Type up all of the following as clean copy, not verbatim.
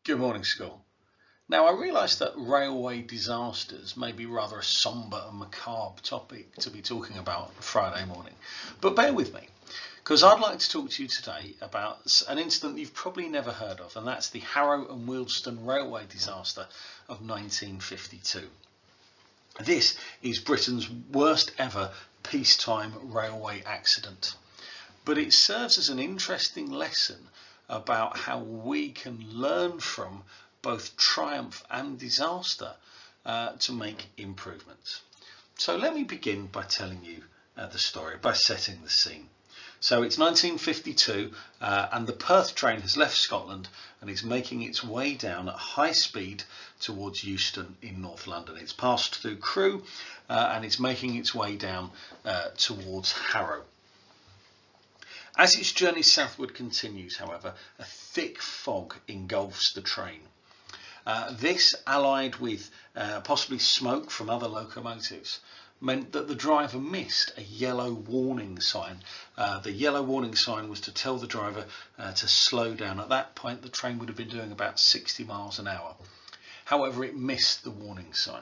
Good morning, school. Now, I realise that railway disasters may be rather a sombre and macabre topic to be talking about Friday morning, but bear with me, because I'd like to talk to you today about an incident you've probably never heard of, and that's the Harrow and Wealdstone Railway disaster of 1952. This is Britain's worst ever peacetime railway accident, but it serves as an interesting lesson about how we can learn from both triumph and disaster to make improvements. So let me begin by telling you the story, by setting the scene. So it's 1952 and the Perth train has left Scotland and is making its way down at high speed towards Euston in North London. It's passed through Crewe and it's making its way down towards Harrow. As its journey southward continues, however, a thick fog engulfs the train. This, allied with possibly smoke from other locomotives, meant that the driver missed a yellow warning sign. The yellow warning sign was to tell the driver to slow down. At that point, the train would have been doing about 60 miles an hour. However, it missed the warning sign.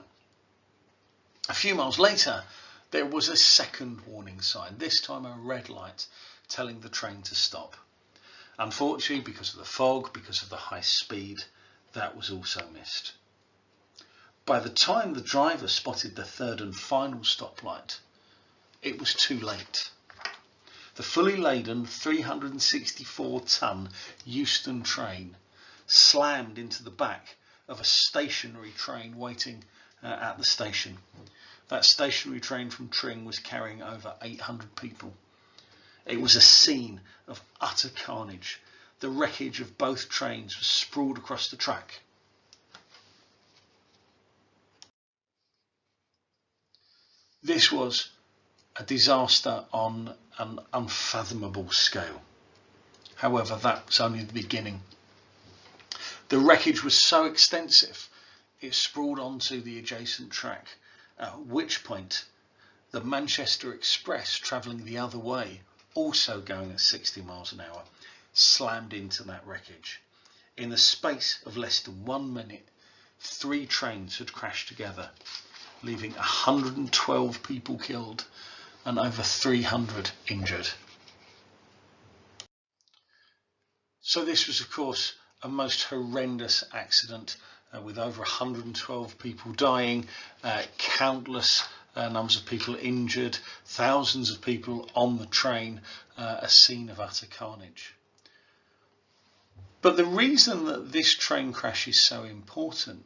A few miles later, there was a second warning sign, this time a red light, telling the train to stop. Unfortunately, because of the fog, because of the high speed, that was also missed. By the time the driver spotted the third and final stoplight, it was too late. The fully laden 364-ton Euston train slammed into the back of a stationary train waiting at the station. That stationary train from Tring was carrying over 800 people. It was a scene of utter carnage. The wreckage of both trains was sprawled across the track. This was a disaster on an unfathomable scale. However, that was only the beginning. The wreckage was so extensive, it sprawled onto the adjacent track, at which point the Manchester Express travelling the other way, also going at 60 miles an hour, slammed into that wreckage. In the space of less than 1 minute, 3 trains had crashed together, leaving 112 people killed and over 300 injured. So this was, of course, a most horrendous accident with over 112 people dying, countless numbers of people injured, thousands of people on the train, a scene of utter carnage. But the reason that this train crash is so important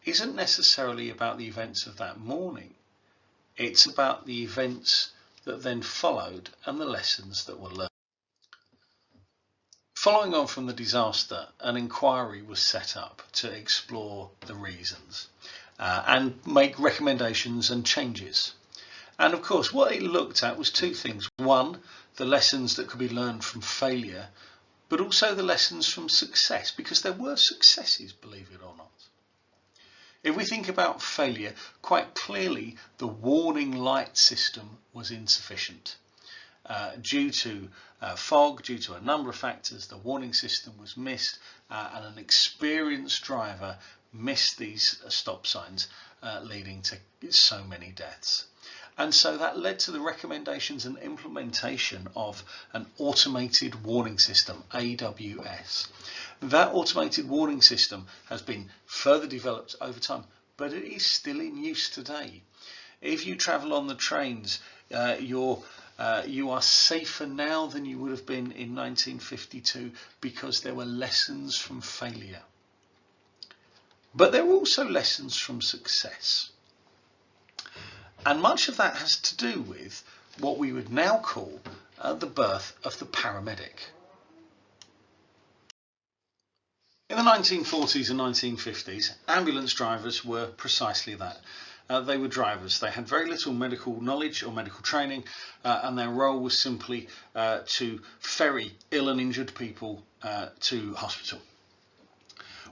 isn't necessarily about the events of that morning. It's about the events that then followed and the lessons that were learned. Following on from the disaster, an inquiry was set up to explore the reasons and make recommendations and changes. And of course, what it looked at was 2 things. One, the lessons that could be learned from failure, but also the lessons from success, because there were successes, believe it or not. If we think about failure, quite clearly the warning light system was insufficient. Due to fog, due to a number of factors, the warning system was missed and an experienced driver missed these stop signs, leading to so many deaths. And so that led to the recommendations and implementation of an automated warning system, AWS. That automated warning system has been further developed over time, but it is still in use today. If you travel on the trains, you are safer now than you would have been in 1952 because there were lessons from failure. But there were also lessons from success. And much of that has to do with what we would now call the birth of the paramedic. In the 1940s and 1950s, ambulance drivers were precisely that. They were drivers. They had very little medical knowledge or medical training, and their role was simply to ferry ill and injured people to hospital.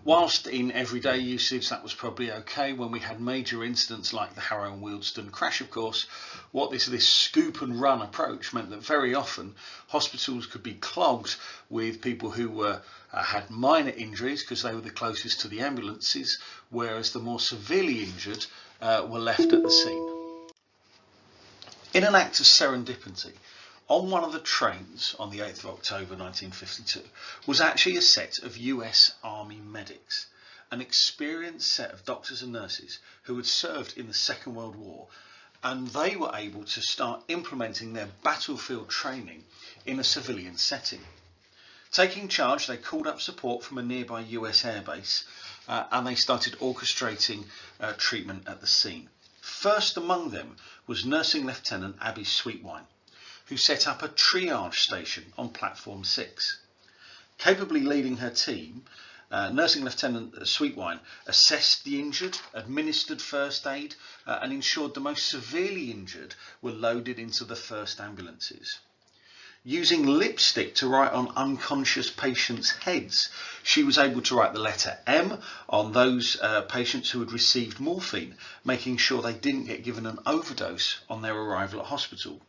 Whilst in everyday usage that was probably okay, when we had major incidents like the Harrow and Wealdstone crash, of course, what this scoop and run approach meant that very often hospitals could be clogged with people who had minor injuries because they were the closest to the ambulances, whereas the more severely injured were left at the scene. In an act of serendipity, on one of the trains on the 8th of October 1952 was actually a set of US Army medics, an experienced set of doctors and nurses who had served in the Second World War, and they were able to start implementing their battlefield training in a civilian setting. Taking charge, they called up support from a nearby US airbase and they started orchestrating treatment at the scene. First among them was Nursing Lieutenant Abby Sweetwine, who set up a triage station on platform 6. Capably leading her team, Nursing Lieutenant Sweetwine assessed the injured, administered first aid and ensured the most severely injured were loaded into the first ambulances. Using lipstick to write on unconscious patients' heads, she was able to write the letter M on those patients who had received morphine, making sure they didn't get given an overdose on their arrival at hospital.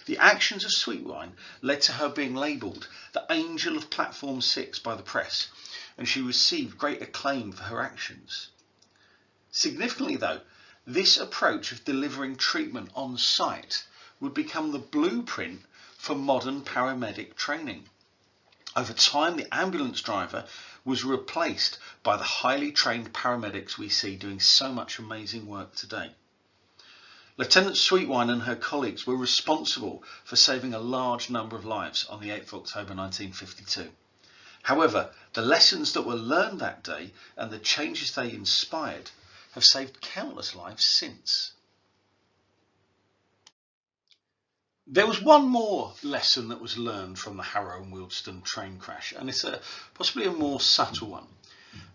The actions of Sweetwine led to her being labelled the Angel of Platform 6 by the press, and she received great acclaim for her actions. Significantly though, this approach of delivering treatment on site would become the blueprint for modern paramedic training. Over time, the ambulance driver was replaced by the highly trained paramedics we see doing so much amazing work today. Lieutenant Sweetwine and her colleagues were responsible for saving a large number of lives on the 8th of October 1952. However, the lessons that were learned that day and the changes they inspired have saved countless lives since. There was one more lesson that was learned from the Harrow and Wealdstone train crash, and it's possibly a more subtle one.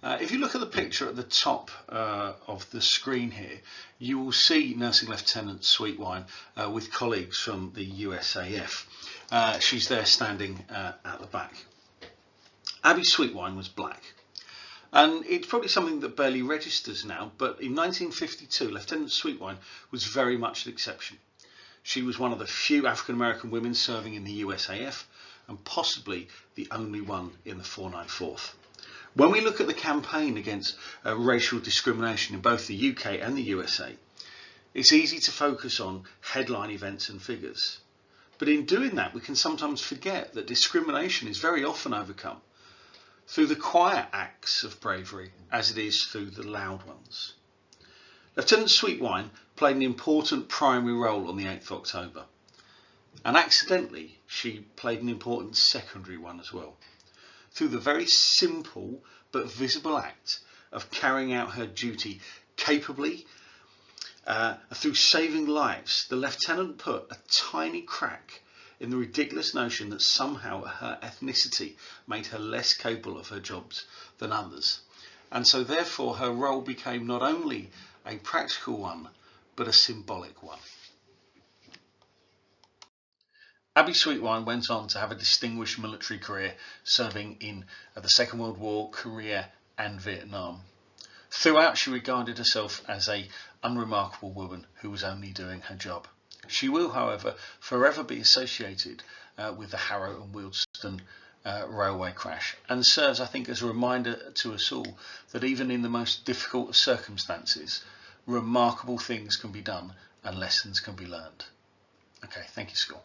If you look at the picture at the top of the screen here, you will see Nursing Lieutenant Sweetwine with colleagues from the USAF. She's there standing at the back. Abby Sweetwine was black. And it's probably something that barely registers now, but in 1952, Lieutenant Sweetwine was very much an exception. She was one of the few African-American women serving in the USAF, and possibly the only one in the 494th. When we look at the campaign against racial discrimination in both the UK and the USA, it's easy to focus on headline events and figures. But in doing that, we can sometimes forget that discrimination is very often overcome through the quiet acts of bravery as it is through the loud ones. Lieutenant Sweetwine played an important primary role on the 8th of October, and accidentally she played an important secondary one as well. Through the very simple but visible act of carrying out her duty capably, through saving lives, the lieutenant put a tiny crack in the ridiculous notion that somehow her ethnicity made her less capable of her jobs than others. And so therefore her role became not only a practical one, but a symbolic one. Abby Sweetwine went on to have a distinguished military career, serving in the Second World War, Korea and Vietnam. Throughout, she regarded herself as an unremarkable woman who was only doing her job. She will, however, forever be associated with the Harrow and Wealdstone Railway crash, and serves, I think, as a reminder to us all that even in the most difficult of circumstances, remarkable things can be done and lessons can be learned. Okay, thank you, school.